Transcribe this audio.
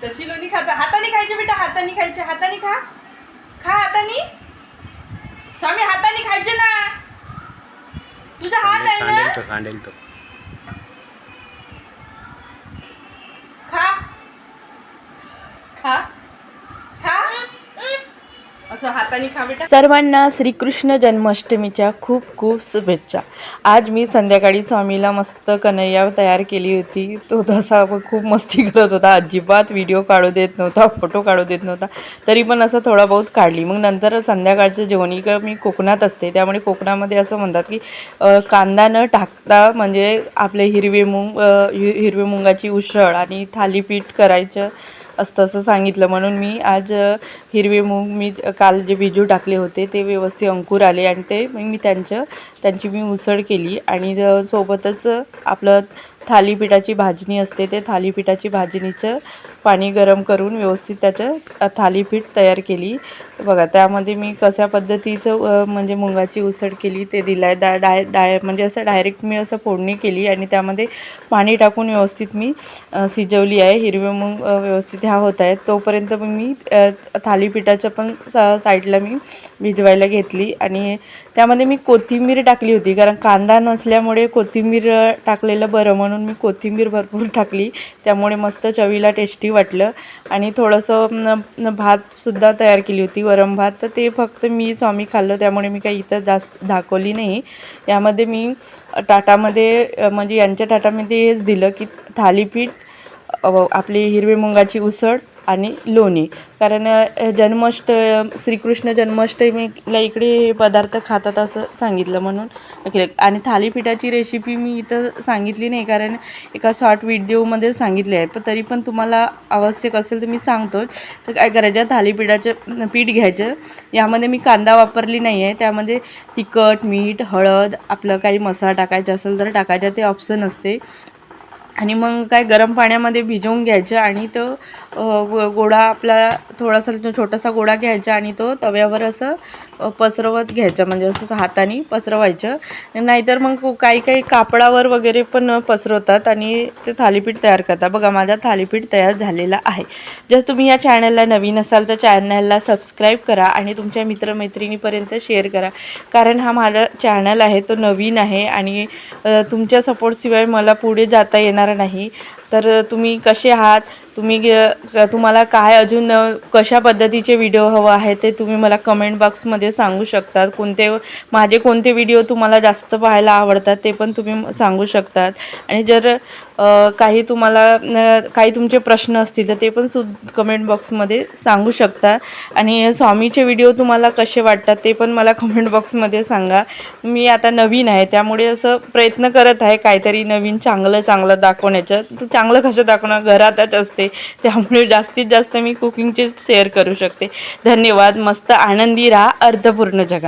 तशी लोणी खाता हाताने खायचे बेटा, हाताने खायचे, हाताने खा, खा हाताने. स्वामी हाताने खायचे ना, तुझा हात आहे ना. सांडेल तो खा खा खा, असं हाताने खा बेटा. सर्वांना श्रीकृष्ण जन्माष्टमीच्या खूप खूप शुभेच्छा. आज मी संध्याकाळी स्वामीला मस्त कन्हैया तयार केली होती. तो तसा खूप मस्ती करत होता, अजिबात व्हिडिओ काढू देत नव्हता, फोटो काढू देत नव्हता. तरी पण असं थोडा बहुत काढली. मग नंतर संध्याकाळचं जेवण, इकडं मी कोकणात असते त्यामुळे कोकणामध्ये असं म्हणतात की कांदा न टाकता म्हणजे आपले हिरवे मुंगाची उसळ आणि थालीपीठ करायचं असतं असं सांगितलं. म्हणून मी आज हिरवे मूग मी काल जे बिजू टाकले होते ते व्यवस्थित अंकुर आले आणि ते मी त्यांची मी उसळ केली. आणि सोबतच आपलं थालीपीठाची भाजणी असते, ते थालीपीठाची भाजणीचं पाणी गरम करून व्यवस्थित त्याचं थालीपीठ तयार केली. बघा त्यामध्ये मी कशा पद्धतीचं म्हणजे मुंगाची उसळ केली ते दिलं आहे. म्हणजे असं डायरेक्ट मी असं फोडणी केली आणि त्यामध्ये पाणी टाकून व्यवस्थित मी शिजवली आहे. हिरवे मूग व्यवस्थित ह्या होत आहेत तोपर्यंत मग मी थालीपीठाचं पण साईडला मी भिजवायला घेतली. आणि त्यामध्ये मी कोथिंबीर टाकली होती, कारण कांदा नसल्यामुळे कोथिंबीर टाकलेलं बरं म्हणून मी कोथिंबीर भरपूर टाकली. त्यामुळे मस्त चवीला टेस्टी वाटलं. आणि थोडंसं भातसुद्धा तयार केली होती, वरम भात. तर ते फक्त मी स्वामी खाल्लं त्यामुळे मी काही इथं जास्त दाखवली नाही. यामध्ये मी ताटामध्ये म्हणजे यांच्या ताटामध्ये हेच दिलं की थालीपीठ, आपली हिरवी मुंगाची उसळ आणि लोणी. कारण श्रीकृष्ण जन्माष्टमीला इकडे हे पदार्थ खातात असं सांगितलं म्हणून. आणि थालीपीठाची रेसिपी मी इथं सांगितली नाही, कारण एका शॉर्ट व्हिडिओमध्ये सांगितले आहे. पण तरी पण तुम्हाला आवश्यक असेल तर मी सांगतो. तर काय करायचं, थालीपीठाचं पीठ घ्यायचं. यामध्ये मी कांदा वापरली नाही आहे, त्यामध्ये तिखट, मीठ, हळद, आपलं काही मसाला टाकायचा असेल तर टाकायचा, ते ऑप्शन असते. आणि मग काय गरम पाण्यामध्ये भिजवून घ्यायचं आणि तो गोळा आपला थोडासा छोटासा गोळा घ्यायचा आणि तो तव्यावर असं पसरवत घ्यायचं, म्हणजे असं हाताने पसरवायचं. नाहीतर मग काही कापडावर वगैरे पण पसरवतात आणि ते थालीपीठ तयार करतात. बघा माझा थालीपीठ तयार झालेला आहे. जर तुम्ही या चॅनलला नवीन असाल तर चॅनलला सबस्क्राईब करा आणि तुमच्या मित्रमैत्रिणीपर्यंत शेअर करा, कारण हा माझा चॅनल आहे तो नवीन आहे आणि तुमच्या सपोर्टशिवाय मला पुढे जाता येणार नाही. तर तुम्ही कसे आहात, तुम्हाला काय अजून कशा पद्धतीचे व्हिडिओ हवं आहे ते तुम्ही मला कमेंट बॉक्समध्ये सांगू शकतात. माझे कोणते व्हिडिओ तुम्हाला जास्त पाहायला आवडतात ते पण तुम्ही सांगू शकतात. आणि जर काही तुमचे प्रश्न असतील तर ते पण कमेंट बॉक्समध्ये सांगू शकता. आणि स्वामीचे व्हिडिओ तुम्हाला कसे वाटतात ते पण मला कमेंट बॉक्समध्ये सांगा. मी आता नवीन आहे त्यामुळे असं प्रयत्न करत आहे काहीतरी नवीन चांगलं दाखवण्याचं. चांगलं कसं दाखवणार, घरातच असते त्यामुळे जास्तीत जास्त मी कुकिंगचे शेअर करू शकते. धन्यवाद. मस्त आनंदी राहा, अर्थपूर्ण जगा.